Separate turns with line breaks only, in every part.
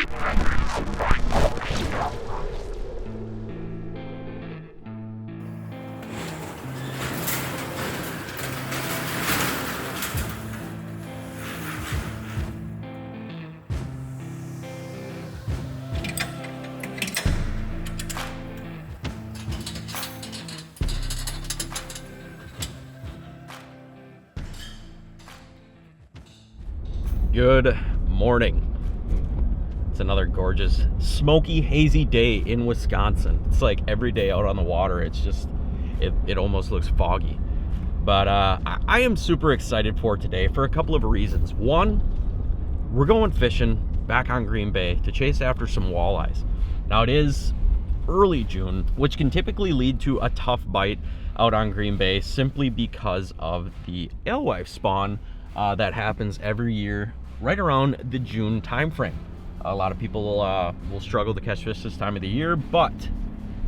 Good morning. It's another gorgeous, smoky, hazy day in Wisconsin. It's like every day out on the water, it's just, it almost looks foggy. But I am super excited for today for a couple of reasons. One, we're going fishing back on Green Bay to chase after some walleyes. Now it is early June, which can typically lead to a tough bite out on Green Bay simply because of the alewife spawn that happens every year right around the June timeframe. A lot of people will struggle to catch fish this time of the year, but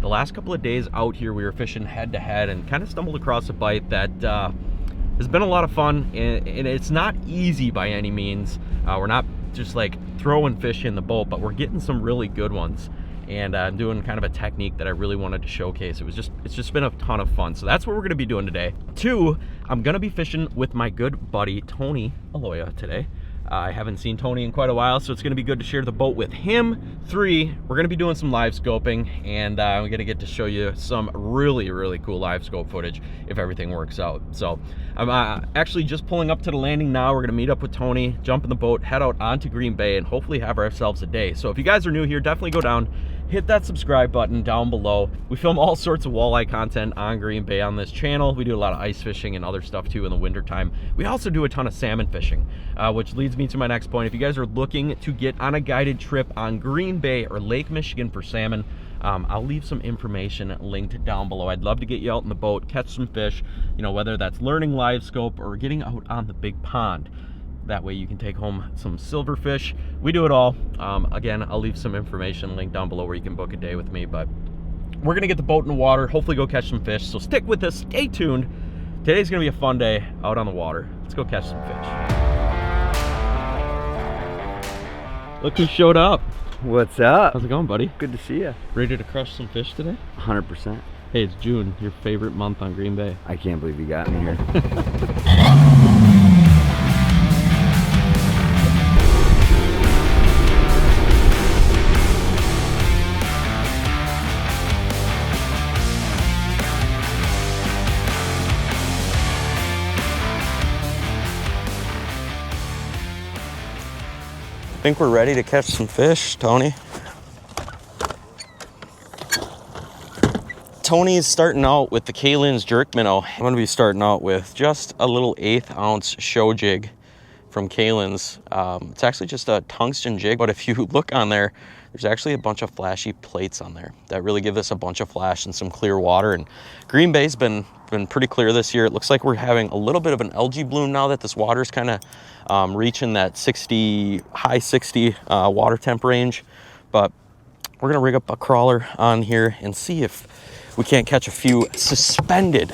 the last couple of days out here we were fishing head to head and kind of stumbled across a bite that has been a lot of fun, and it's not easy by any means. We're not just like throwing fish in the boat, but we're getting some really good ones, and I'm doing kind of a technique that I really wanted to showcase. It's just been a ton of fun. So that's what we're going to be doing today. Two, I'm going to be fishing with my good buddy Tony Aloya today. I haven't seen Tony in quite a while, so it's going to be good to share the boat with him. Three, we're going to be doing some live scoping, and we're going to get to show you some really, really cool live scope footage if everything works out. So I'm actually just pulling up to the landing now. We're going to meet up with Tony, jump in the boat, head out onto Green Bay, and hopefully have ourselves a day. So if you guys are new here, definitely go down, hit that subscribe button down below. We film all sorts of walleye content on Green Bay on this channel. We do a lot of ice fishing and other stuff too in the winter time. We also do a ton of salmon fishing, which leads me to my next point. If you guys are looking to get on a guided trip on Green Bay or Lake Michigan for salmon, I'll leave some information linked down below. I'd love to get you out in the boat, catch some fish, you know, whether that's learning live scope or getting out on the big pond. That way you can take home some silverfish. We do it all. Again, I'll leave some information linked down below where you can book a day with me, but we're gonna get the boat in the water, hopefully go catch some fish. So stick with us, stay tuned. Today's gonna be a fun day out on the water. Let's go catch some fish. Look who showed up.
What's up?
How's it going, buddy?
Good to see you.
Ready to crush some fish today?
100%.
Hey, it's June, your favorite month on Green Bay.
I can't believe you got me here.
I think we're ready to catch some fish, Tony. Tony's starting out with the Kalin's jerk minnow. I'm gonna be starting out with just a little 1/8 ounce show jig from Kalin's. It's actually just a tungsten jig, but if you look on there, there's actually a bunch of flashy plates on there that really give us a bunch of flash and some clear water. And Green Bay's been pretty clear this year. It looks like we're having a little bit of an algae bloom now that this water's kind of reaching that high 60 water temp range. But we're gonna rig up a crawler on here and see if we can't catch a few suspended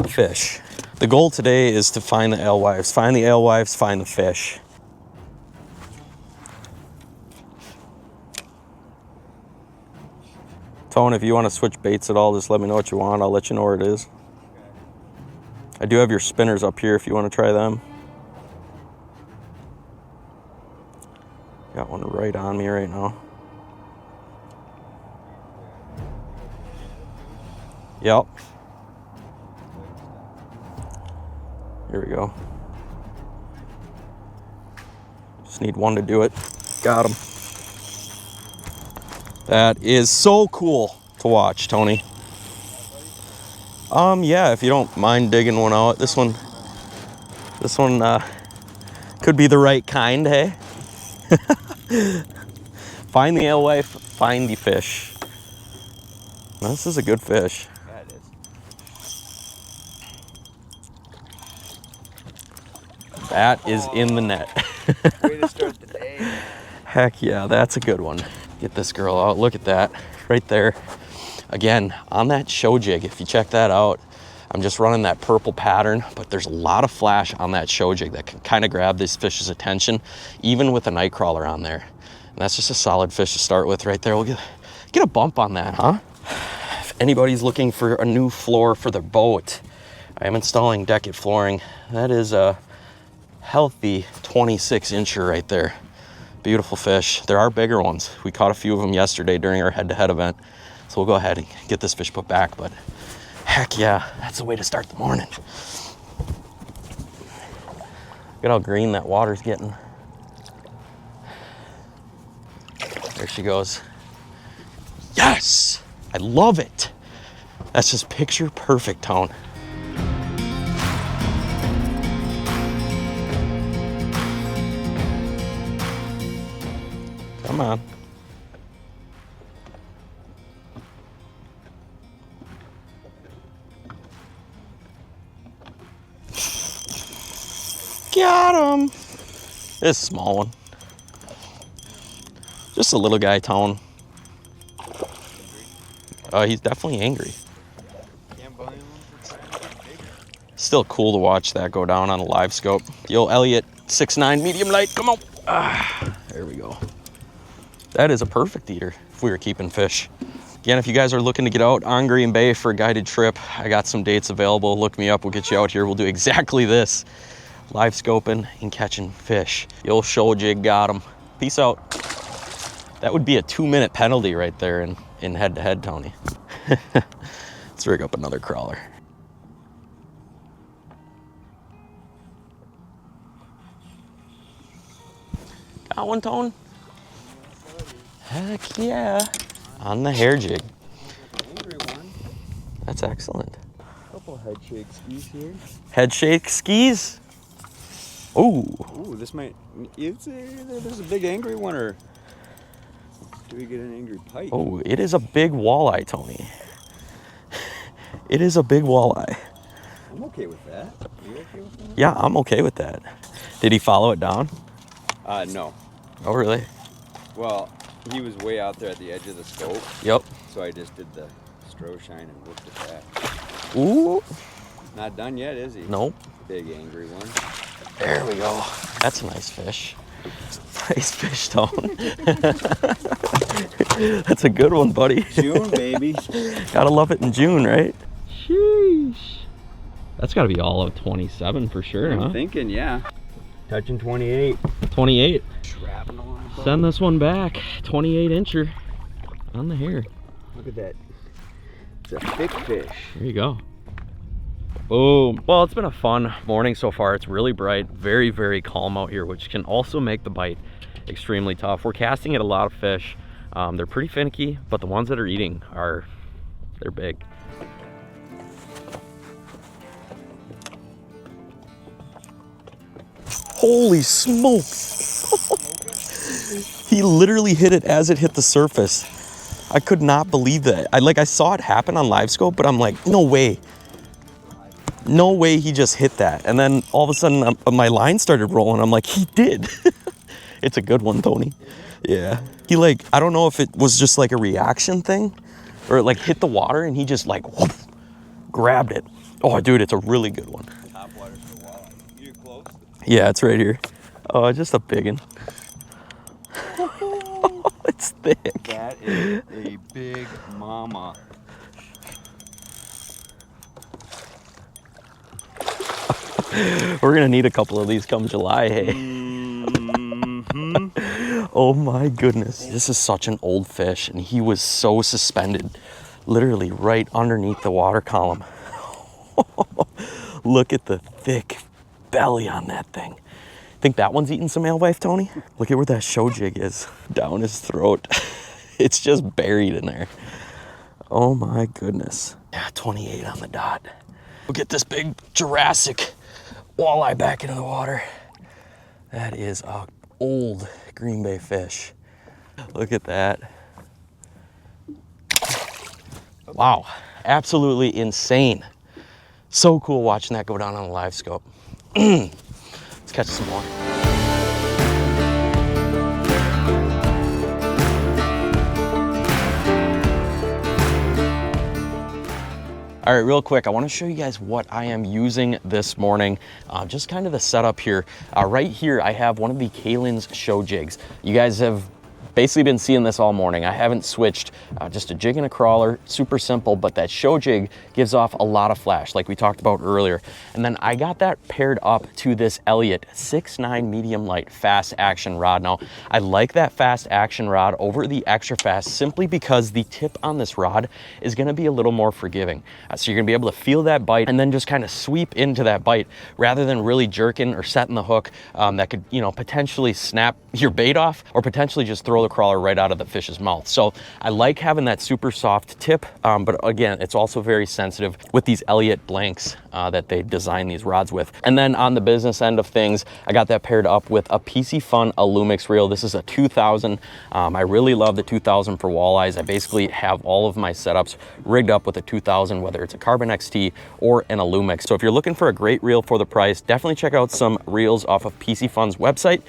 fish. The goal today is to find the alewives, find the fish. Tone, if you want to switch baits at all, just let me know what you want. I'll let you know where it is. I do have your spinners up here if you want to try them. Got one right on me right now. Yep. Here we go. Just need one to do it. Got him. That is so cool to watch, Tony. Yeah, if you don't mind digging one out. This one could be the right kind, hey? Find the alewife, find the fish. Now, this is a good fish.
Yeah, it is.
That is in the net.
Way to start the day.
Heck yeah, that's a good one. Get this girl out. Look at that right there. Again, on that show jig, if you check that out, I'm just running that purple pattern, but there's a lot of flash on that show jig that can kind of grab this fish's attention, even with a night crawler on there. And That's just a solid fish to start with right there. We'll get a bump on that, huh? If anybody's looking for a new floor for their boat, I am installing Deckit flooring. That is a healthy 26-incher right there. Beautiful fish. There are bigger ones. We caught a few of them yesterday during our head-to-head event. So we'll go ahead and get this fish put back, but heck yeah, that's the way to start the morning. Look at how green that water's getting. There she goes. Yes! I love it. That's just picture perfect tone. Come on. Got him. This is a small one. Just a little guy tone. He's definitely angry. Still cool to watch that go down on a live scope. Yo, Elliot, 6'9", medium light, come on. There we go. That is a perfect eater if we were keeping fish. Again, if you guys are looking to get out on Green Bay for a guided trip, I got some dates available. Look me up, we'll get you out here. We'll do exactly this. Live scoping and catching fish. Yo, show jig got him. Peace out. That would be a 2-minute penalty right there in head-to-head, Tony. Let's rig up another crawler. Got one, Tone? Heck yeah. On the hair jig. That's excellent.
Couple head shake skis here.
Head shake skis? Ooh.
Ooh, this might. There's a big angry one, or do we get an angry pike?
Oh, it is a big walleye, Tony. It is a big walleye.
I'm okay with that. Are you okay with that?
Yeah, I'm okay with that. Did he follow it down?
No.
Oh, really?
Well, he was way out there at the edge of the scope.
Yep.
So I just did the strobe shine and looked at that.
Ooh.
Not done yet, is he?
Nope.
Big angry one.
There we go. That's a nice fish. Nice fish, Tone. That's a good one, buddy.
June, baby.
Gotta love it in June, right? Sheesh. That's gotta be all of 27 for sure, huh?
I'm thinking, yeah. Touching 28.
28.
Shrapnel on it.
Send this one back. 28-incher on the hair.
Look at that. It's a thick fish.
There you go. Boom. Well, it's been a fun morning so far. It's really bright, very, very calm out here, which can also make the bite extremely tough. We're casting at a lot of fish. They're pretty finicky, but the ones that are eating they're big. Holy smokes. He literally hit it as it hit the surface. I could not believe that. I saw it happen on Livescope, but I'm like, no way. No way he just hit that. And then all of a sudden my line started rolling. I'm like, he did. It's a good one, Tony. Yeah. He I don't know if it was just like a reaction thing or it hit the water and he just whoop, grabbed it. Oh, dude, it's a really good one.
Top water's for walleye. You close?
Yeah, it's right here. Oh, just a big one. It's thick.
That is a big mama.
We're gonna need a couple of these come July, hey. Oh my goodness. This is such an old fish and he was so suspended, literally right underneath the water column. Look at the thick belly on that thing. Think that one's eating some alewife, Tony? Look at where that show jig is, down his throat. It's just buried in there. Oh my goodness. Yeah, 28 on the dot. We'll get this big Jurassic walleye back into the water. That is a old Green Bay fish. Look at that. Wow, absolutely insane. So cool watching that go down on a live scope. Let's catch some more. All right, real quick, I want to show you guys what I am using this morning. Just kind of the setup here. Right here, I have one of the Kalin's show jigs. You guys have basically been seeing this all morning. I haven't switched, just a jig and a crawler, super simple, but that show jig gives off a lot of flash like we talked about earlier. And then I got that paired up to this Elliott 6.9 medium light fast action rod. Now, I like that fast action rod over the extra fast simply because the tip on this rod is gonna be a little more forgiving. So you're gonna be able to feel that bite and then just kind of sweep into that bite rather than really jerking or setting the hook that could, you know, potentially snap your bait off or potentially just throw the crawler right out of the fish's mouth. So I like having that super soft tip, but again, it's also very sensitive with these Elliott blanks that they design these rods with. And then on the business end of things, I got that paired up with a PC Fun Illumix reel. This is a 2000. I really love the 2000 for walleyes. I basically have all of my setups rigged up with a 2000, whether it's a Carbon XT or an Illumix. So if you're looking for a great reel for the price, definitely check out some reels off of PC Fun's website.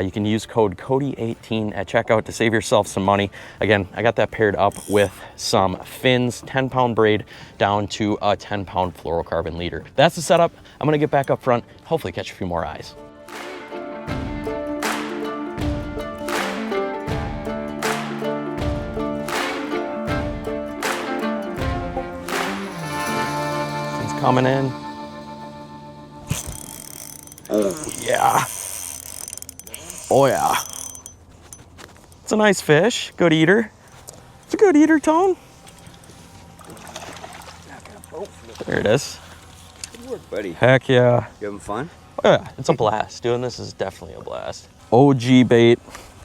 You can use code Cody18 at checkout to save yourself some money. Again, I got that paired up with some fins, 10-pound braid down to a 10-pound fluorocarbon leader. That's the setup. I'm gonna get back up front, hopefully catch a few more eyes. It's coming in. Oh yeah. Oh yeah. It's a nice fish, good eater. It's a good eater, Tone. There it is.
Good work, buddy.
Heck yeah.
You having fun?
Oh yeah, it's a blast. Doing this is definitely a blast. OG bait,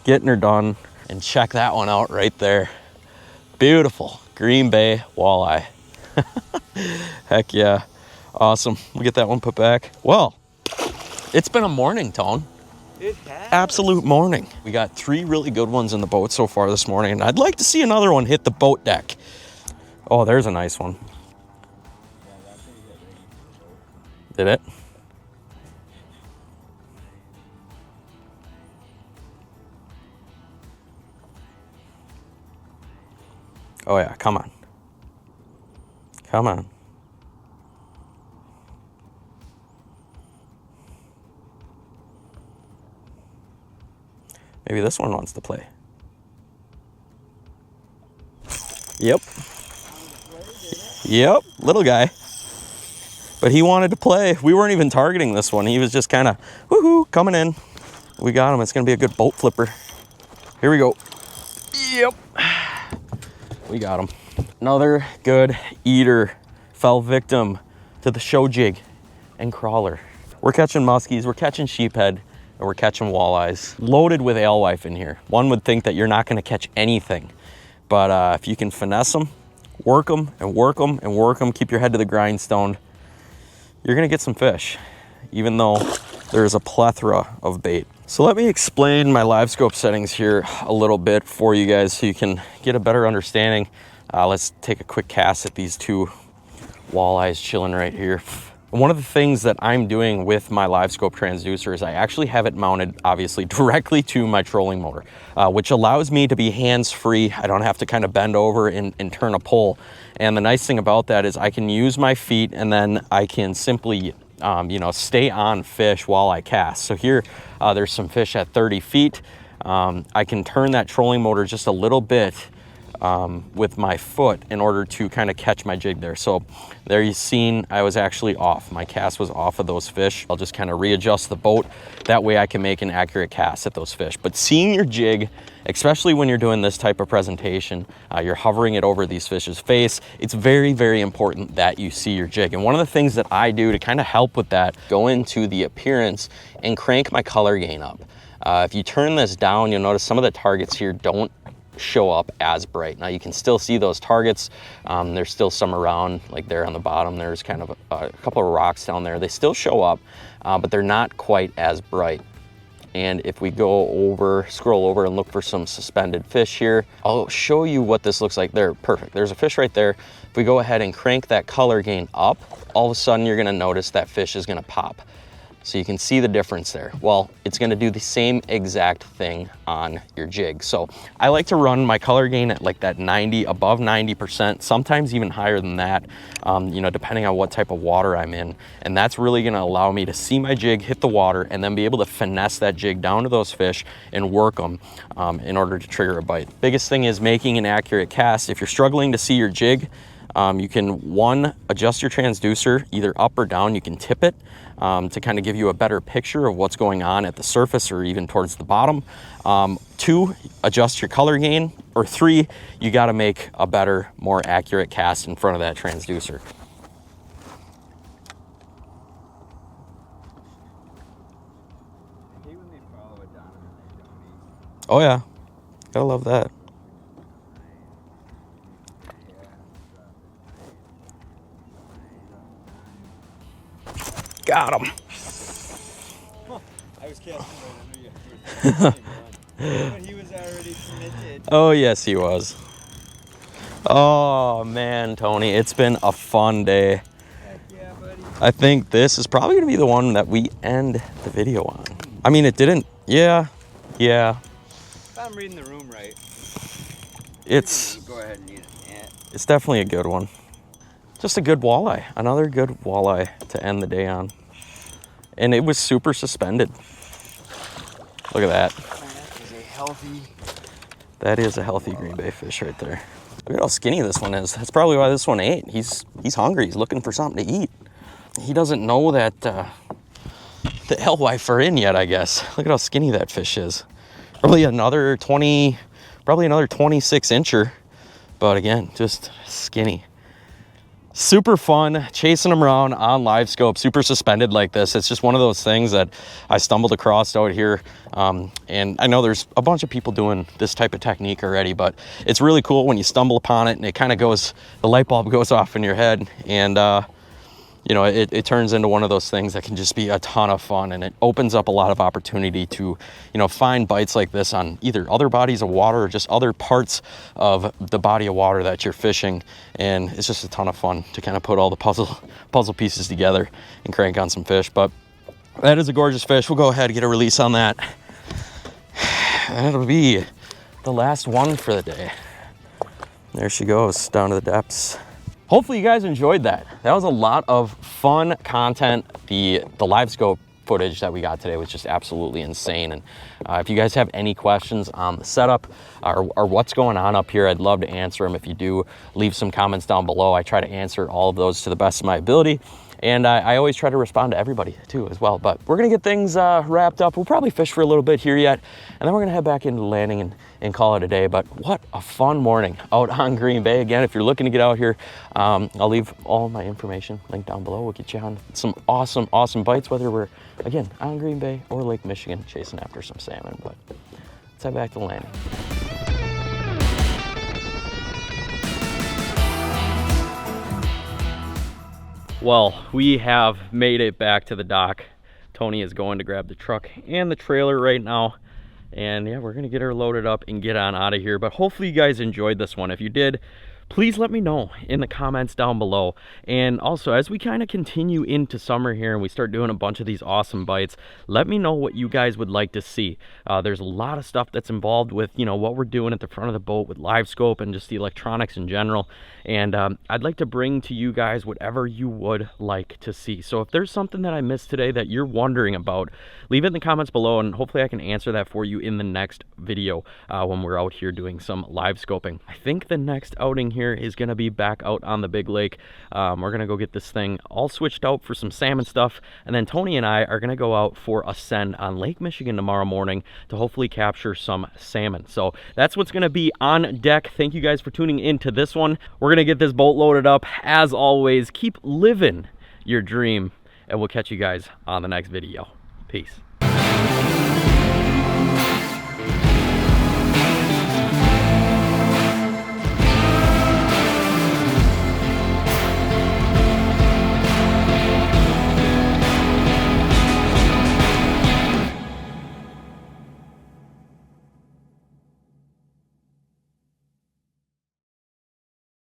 getting her done. And check that one out right there. Beautiful Green Bay walleye. Heck yeah. Awesome. We'll get that one put back. Well, it's been a morning, Tone.
It has.
Absolute morning. We got 3 really good ones in the boat so far this morning, and I'd like to see another one hit the boat deck. Oh, there's a nice one. Did it? Oh yeah, come on. Come on. Maybe this one wants to play. Yep. Yep, little guy. But he wanted to play. We weren't even targeting this one. He was just kind of, woohoo, coming in. We got him. It's going to be a good boat flipper. Here we go. Yep. We got him. Another good eater fell victim to the show jig and crawler. We're catching muskies, we're catching sheephead, and we're catching walleyes. Loaded with alewife in here. One would think that you're not going to catch anything. But if you can finesse them, work them, and work them, and work them, keep your head to the grindstone, you're gonna get some fish, even though there's a plethora of bait. So let me explain my Livescope settings here a little bit for you guys so you can get a better understanding. Let's take a quick cast at these 2 walleyes chilling right here. One of the things that I'm doing with my Livescope transducer is I actually have it mounted, obviously, directly to my trolling motor, which allows me to be hands-free. I don't have to kind of bend over and turn a pole. And the nice thing about that is I can use my feet and then I can simply, you know, stay on fish while I cast. So here, there's some fish at 30 feet. I can turn that trolling motor just a little bit with my foot in order to kind of catch my jig there. So there you've seen I was actually off. My cast was off of those fish. I'll just kind of readjust the boat. That way I can make an accurate cast at those fish. But seeing your jig, especially when you're doing this type of presentation, you're hovering it over these fish's face, it's very, very important that you see your jig. And one of the things that I do to kind of help with that, go into the appearance and crank my color gain up. If you turn this down, you'll notice some of the targets here don't show up as bright. Now you can still see those targets. There's still some around, like there on the bottom. There's kind of a couple of rocks down there. They still show up, but they're not quite as bright. And if we go over, scroll over and look for some suspended fish here, I'll show you what this looks like. There, perfect. There's a fish right there. If we go ahead and crank that color gain up, all of a sudden you're gonna notice that fish is gonna pop. So you can see the difference there. Well, it's gonna do the same exact thing on your jig. So I like to run my color gain at like that 90, above 90%, sometimes even higher than that, you know, depending on what type of water I'm in. And that's really gonna allow me to see my jig hit the water and then be able to finesse that jig down to those fish and work them in order to trigger a bite. Biggest thing is making an accurate cast. If you're struggling to see your jig, you can, adjust your transducer either up or down. You can tip it to kind of give you a better picture of what's going on at the surface or even towards the bottom. 2, adjust your color gain. Or 3, you got to make a better, more accurate cast in front of that transducer. Oh yeah, gotta love that. Got him.
I was casting right under you. He was already committed.
Oh yes, he was. Oh man, Tony, it's been a fun day.
Heck yeah, buddy.
I think this is probably gonna be the one that we end the video on. I mean, it didn't. Yeah.
If I'm reading the room right,
It's
go ahead and eat it. Yeah.
It's definitely a good one. Just a good walleye. Another good walleye to end the day on. And it was super suspended. Look at that. That is a healthy Green Bay fish right there. Look at how skinny this one is. That's probably why this one ate. He's hungry. He's looking for something to eat. He doesn't know that the alewife are in yet, I guess. Look at how skinny that fish is. Probably another 26 incher. But again, just skinny. Super fun chasing them around on Livescope, super suspended like this. It's just one of those things that I stumbled across out here. And I know there's a bunch of people doing this type of technique already, but it's really cool when you stumble upon it and it kind of goes, the light bulb goes off in your head. And you know, it turns into one of those things that can just be a ton of fun, and it opens up a lot of opportunity to, you know, find bites like this on either other bodies of water or just other parts of the body of water that you're fishing. And it's just a ton of fun to kind of put all the puzzle pieces together and crank on some fish. But that is a gorgeous fish. We'll go ahead and get a release on that. That'll be the last one for the day. There she goes down to the depths. Hopefully you guys enjoyed that. That was a lot of fun content. The Livescope footage that we got today was just absolutely insane. And if you guys have any questions on the setup or what's going on up here, I'd love to answer them. If you do, leave some comments down below. I try to answer all of those to the best of my ability. And I always try to respond to everybody too as well. But we're gonna get things wrapped up. We'll probably fish for a little bit here yet, and then we're gonna head back into landing and call it a day. But what a fun morning out on Green Bay. Again, if you're looking to get out here, I'll leave all my information linked down below. We'll get you on some awesome bites, whether we're, again, on Green Bay or Lake Michigan chasing after some salmon. But let's head back to the landing. Well, we have made it back to the dock. Tony is going to grab the truck and the trailer right now. And yeah, we're gonna get her loaded up and get on out of here. But hopefully you guys enjoyed this one. If you did, please let me know in the comments down below. And also, as we kind of continue into summer here and we start doing a bunch of these awesome bites, let me know what you guys would like to see. There's a lot of stuff that's involved with, you know, what we're doing at the front of the boat with Livescope and just the electronics in general. And I'd like to bring to you guys whatever you would like to see. So if there's something that I missed today that you're wondering about, leave it in the comments below, and hopefully I can answer that for you in the next video when we're out here doing some Livescoping. I think the next outing here is going to be back out on the big lake. We're going to go get this thing all switched out for some salmon stuff, and then Tony and I are going to go out for a send on Lake Michigan tomorrow morning to hopefully capture some salmon. So that's what's going to be on deck. Thank you guys for tuning into this one. We're going to get this boat loaded up. As always, keep living your dream, and we'll catch you guys on the next video. Peace.